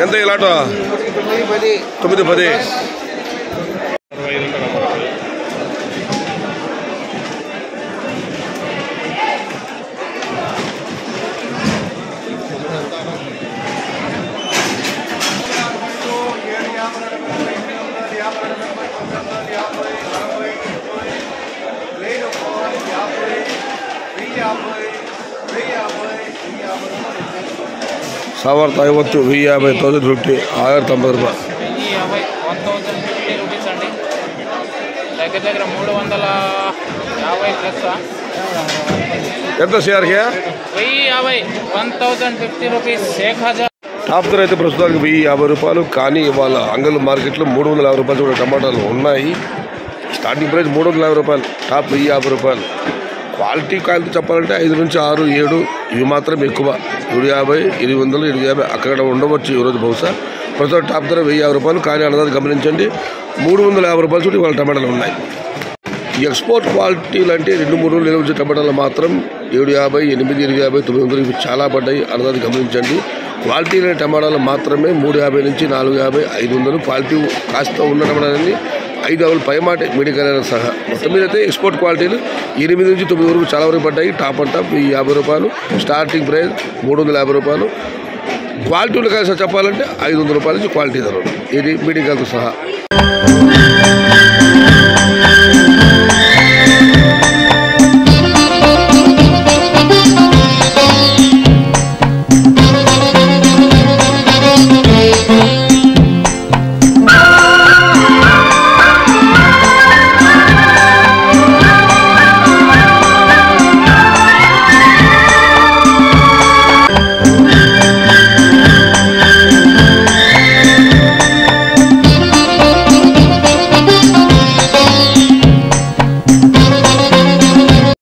ఎంత ఇలాటో 910 సావర్త 50 1050 1050 1090 రూపాయలు 1050 రూపీస్ అండి. దగ్గర దగ్గర 350 ప్లస్. ఎంత షేర్కి 1050 1050 రూపీస్ 1000. టాప్ ధర అయితే ప్రస్తుతానికి 1050 రూపాయలు. కానీ ఇవాళ అంగల్ మార్కెట్లో 350 రూపాయలు కూడా టమాటాలు ఉన్నాయి. స్టార్టింగ్ ప్రైస్ 350 రూపాయలు, టాప్ 1050 రూపాయలు. క్వాలిటీ కాయలతో చెప్పాలంటే 5 నుంచి 6 7 ఇవి మాత్రం ఎక్కువ. 750 800 750 అక్కడ ఉండవచ్చు ఈరోజు బహుశా. ప్రస్తుతం టాప్ ధర 1050 రూపాయలు. కానీ అన్నదాన్ని గమనించండి, 350 రూపాయలు చూడండి ఇవాళ టమాటాలు ఉన్నాయి. ఎక్స్పోర్ట్ క్వాలిటీలు అంటే 2-3 రోజులు నిల్వ వచ్చే టమాటాలు మాత్రం 750 800 750 900 ఇవి చాలా పడ్డాయి. అన్నదాన్ని గమనించండి. క్వాలిటీ లేని టమాటాలు మాత్రమే 350 నుంచి 450 500. క్వాలిటీ కాస్త ఉన్న టమాటాలన్నీ 550 పైమాట మెడికల్ సహా. మొత్తం మీద అయితే ఎక్స్పోర్ట్ క్వాలిటీలు 8 నుంచి 9 వరకు చాలా వరకు పడ్డాయి. టాప్ అండ్ టాప్ 50 రూపాయలు, స్టార్టింగ్ ప్రైస్ 350 రూపాయలు. క్వాలిటీలు కలిసి చెప్పాలంటే 500 రూపాయల నుంచి క్వాలిటీ ధరలు, ఇది మెడికల్తో సహా.